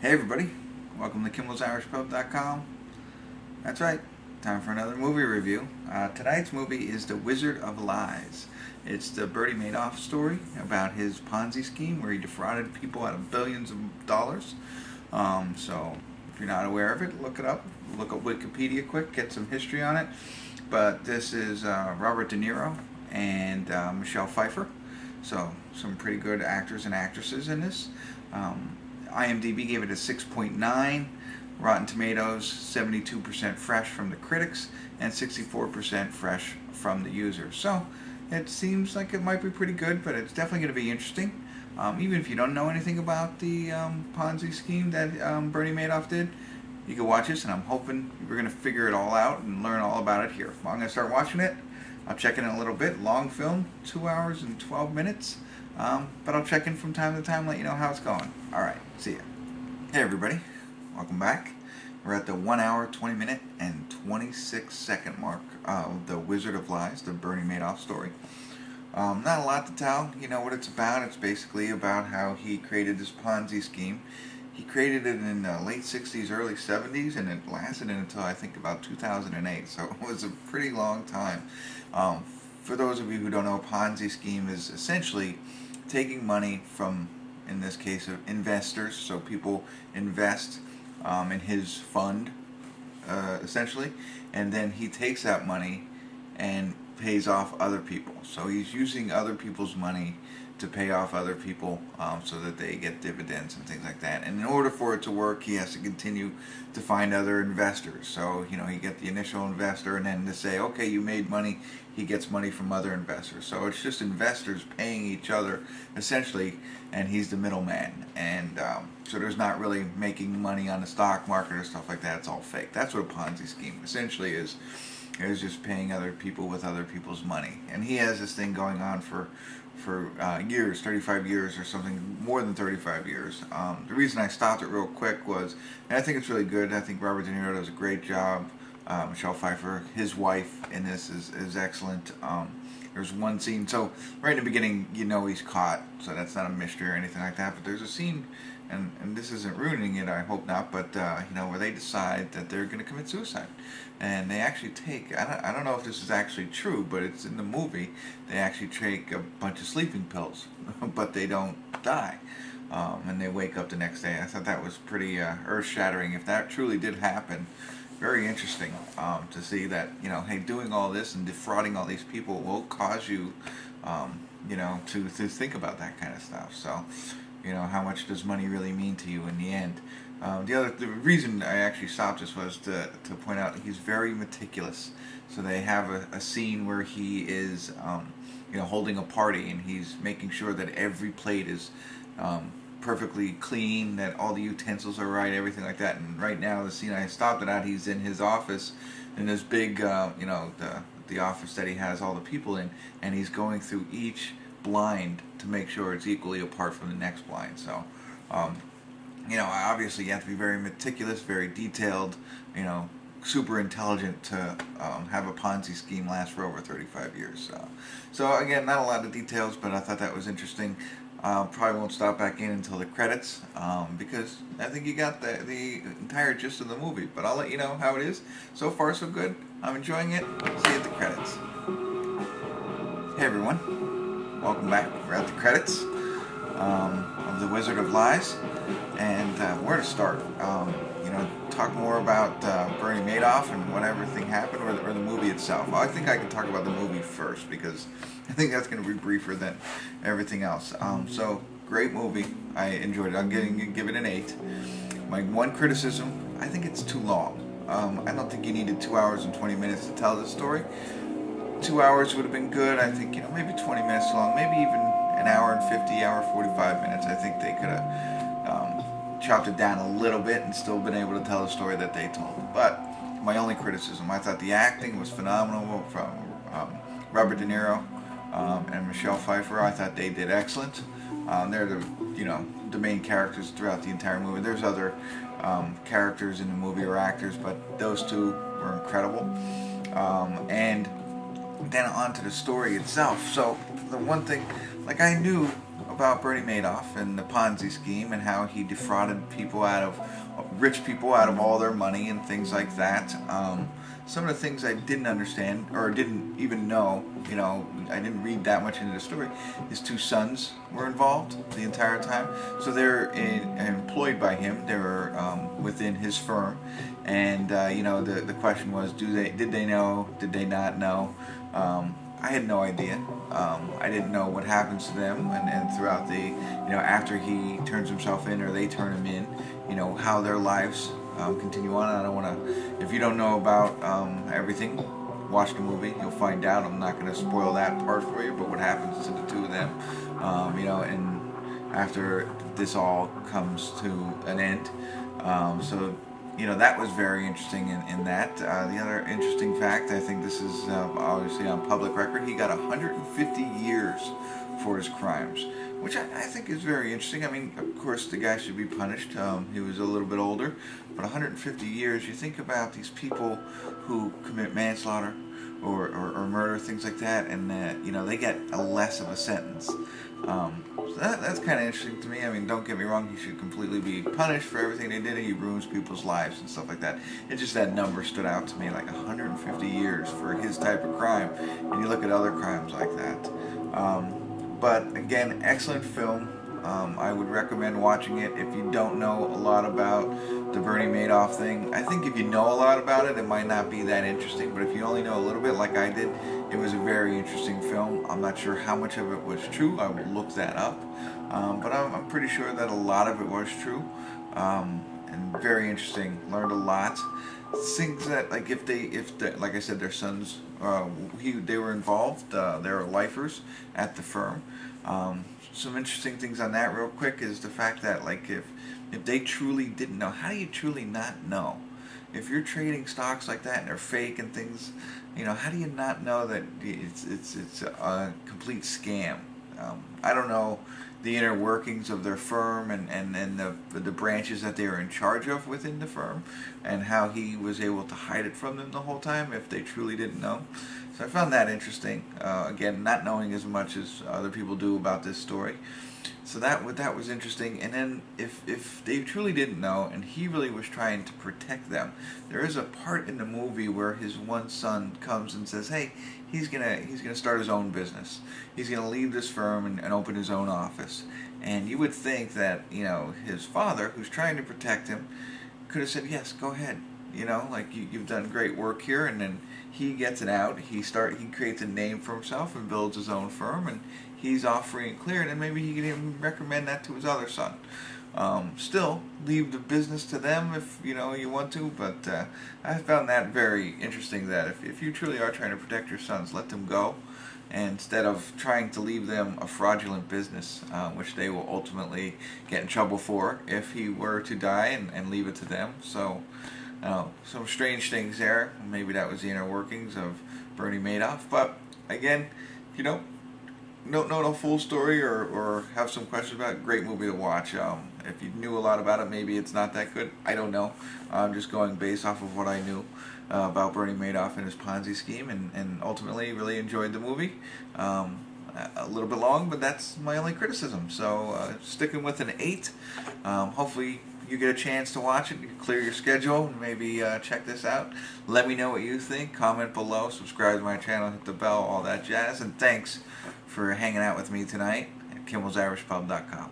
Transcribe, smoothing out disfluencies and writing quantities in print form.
Hey everybody, welcome to KimmelsIrishPub.com. That's right, time for another movie review. Tonight's movie is The Wizard of Lies. It's the Bernie Madoff story about his Ponzi scheme where he defrauded people out of billions of dollars. So if you're not aware of it, look it up. Look up Wikipedia quick, get some history on it. But this is Robert De Niro and Michelle Pfeiffer. So some pretty good actors and actresses in this. IMDb gave it a 6.9. Rotten Tomatoes, 72% fresh from the critics and 64% fresh from the users. So it seems like it might be pretty good, but it's definitely going to be interesting. Even if you don't know anything about the Ponzi scheme that Bernie Madoff did, you can watch this, and I'm hoping we're going to figure it all out and learn all about it here. I'm going to start watching it. I'll check in a little bit. Long film, 2 hours and 12 minutes. But I'll check in from time to time, let you know how it's going. Alright, see ya. Hey everybody, welcome back. We're at the 1 hour, 20 minute, and 26 second mark of The Wizard of Lies, the Bernie Madoff story. Not a lot to tell. You know what it's about. It's basically about how he created this Ponzi scheme. He created it in the late 60s, early 70s, and it lasted until I think about 2008. So it was a pretty long time. For those of you who don't know, a Ponzi scheme is essentially taking money from, in this case, investors. So people invest in his fund, essentially, and then he takes that money and pays off other people. So he's using other people's money to pay off other people so that they get dividends and things like that. And in order for it to work, he has to continue to find other investors. So, you know, he get the initial investor, and then to say, okay, you made money, he gets money from other investors. So it's just investors paying each other, essentially, and he's the middleman. And so there's not really making money on the stock market or stuff like that. It's all fake. That's what a Ponzi scheme essentially is. It's just paying other people with other people's money. And he has this thing going on for years, 35 years or something, more than 35 years. The reason I stopped it real quick was, and I think it's really good, I think Robert De Niro does a great job. Michelle Pfeiffer, his wife in this is excellent. There's one scene, so right in the beginning, you know he's caught, so that's not a mystery or anything like that, but there's a scene, and this isn't ruining it, I hope not, but you know, where they decide that they're going to commit suicide. And they actually take, I don't know if this is actually true, but it's in the movie, they actually take a bunch of sleeping pills, but they don't die. And they wake up the next day. I thought that was pretty earth-shattering. If that truly did happen, very interesting to see that, you know, hey, doing all this and defrauding all these people will cause you, you know, to think about that kind of stuff. So, you know, how much does money really mean to you in the end? The reason I actually stopped this was to point out he's very meticulous. So they have a scene where he is, you know, holding a party, and he's making sure that every plate is perfectly clean, that all the utensils are right, everything like that. And right now, the scene I stopped it at, he's in his office, in this big, you know, the office that he has all the people in, and he's going through each blind to make sure it's equally apart from the next blind. So, you know, obviously you have to be very meticulous, very detailed, you know, super intelligent to have a Ponzi scheme last for over 35 years. So again, not a lot of details, but I thought that was interesting. Probably won't stop back in until the credits, because I think you got the entire gist of the movie, but I'll let you know how it is. So far so good. I'm enjoying it. See you at the credits. Hey everyone, welcome back. We're at the credits of The Wizard of Lies, and where to start? You know, talk more about Bernie Madoff and what everything happened, or the movie itself. Well, I think I can talk about the movie first, because I think that's going to be briefer than everything else. So, great movie. I enjoyed it. I'm going to give it an 8. My one criticism, I think it's too long. I don't think you needed 2 hours and 20 minutes to tell this story. 2 hours would have been good. I think, you know, maybe 20 minutes too long, maybe even an hour and 50, hour 45 minutes. I think they could have chopped it down a little bit and still been able to tell the story that they told. But my only criticism, I thought the acting was phenomenal from Robert De Niro and Michelle Pfeiffer. I thought they did excellent. They're the, you know, the main characters throughout the entire movie. There's other characters in the movie or actors, but those two were incredible. And then on to the story itself. So the one thing, like, I knew about Bernie Madoff and the Ponzi scheme and how he defrauded people rich people out of all their money and things like that. Some of the things I didn't understand or didn't even know, I didn't read that much into the story. His two sons were involved the entire time, so they're employed by him. They were within his firm, and the question was, did they know? Did they not know? I had no idea. I didn't know what happens to them, and throughout the, after he turns himself in or they turn him in, how their lives continue on. I don't want to, if you don't know about everything, watch the movie, you'll find out. I'm not going to spoil that part for you, but what happens to the two of them, and after this all comes to an end. So that was very interesting in that. The other interesting fact, I think this is obviously on public record, he got 150 years for his crimes, which I think is very interesting. I mean, of course, the guy should be punished. He was a little bit older, but 150 years, you think about these people who commit manslaughter or murder, things like that, and they get a less of a sentence. So that's kind of interesting to me. I mean, don't get me wrong, he should completely be punished for everything they did. He ruins people's lives and stuff like that. It just, that number stood out to me, like 150 years for his type of crime, and you look at other crimes like that. But again, excellent film. I would recommend watching it if you don't know a lot about the Bernie Madoff thing. I think if you know a lot about it, it might not be that interesting, but if you only know a little bit like I did, it was a very interesting film. I'm not sure how much of it was true. I will look that up. But I'm pretty sure that a lot of it was true. And very interesting. Learned a lot. Things that, like, like I said, their sons, they were involved. They were lifers at the firm. Some interesting things on that real quick is the fact that, like, if they truly didn't know, how do you truly not know? If you're trading stocks like that and they're fake and things, how do you not know that it's a complete scam? I don't know the inner workings of their firm and the branches that they were in charge of within the firm, and how he was able to hide it from them the whole time if they truly didn't know. So I found that interesting. Again, not knowing as much as other people do about this story. So that was interesting. And then if they truly didn't know and he really was trying to protect them, there is a part in the movie where his one son comes and says, hey, he's gonna start his own business. He's gonna leave this firm and open his own office. And you would think that, his father, who's trying to protect him, could have said, yes, go ahead. Like, you've done great work here. And then he gets it out. He creates a name for himself and builds his own firm, and he's off free and clear. And then maybe he can even recommend that to his other son. Still, leave the business to them if you want to. But I found that very interesting. That if you truly are trying to protect your sons, let them go, and instead of trying to leave them a fraudulent business, which they will ultimately get in trouble for if he were to die and leave it to them. So. Some strange things there. Maybe that was the inner workings of Bernie Madoff. But again, if you don't know the full story or have some questions about it, great movie to watch. If you knew a lot about it, maybe it's not that good. I don't know. I'm just going based off of what I knew about Bernie Madoff and his Ponzi scheme, and ultimately really enjoyed the movie. A little bit long, but that's my only criticism. So sticking with an 8. Hopefully you get a chance to watch it, you clear your schedule, and maybe check this out. Let me know what you think. Comment below, subscribe to my channel, hit the bell, all that jazz. And thanks for hanging out with me tonight at KimmelsIrishPub.com.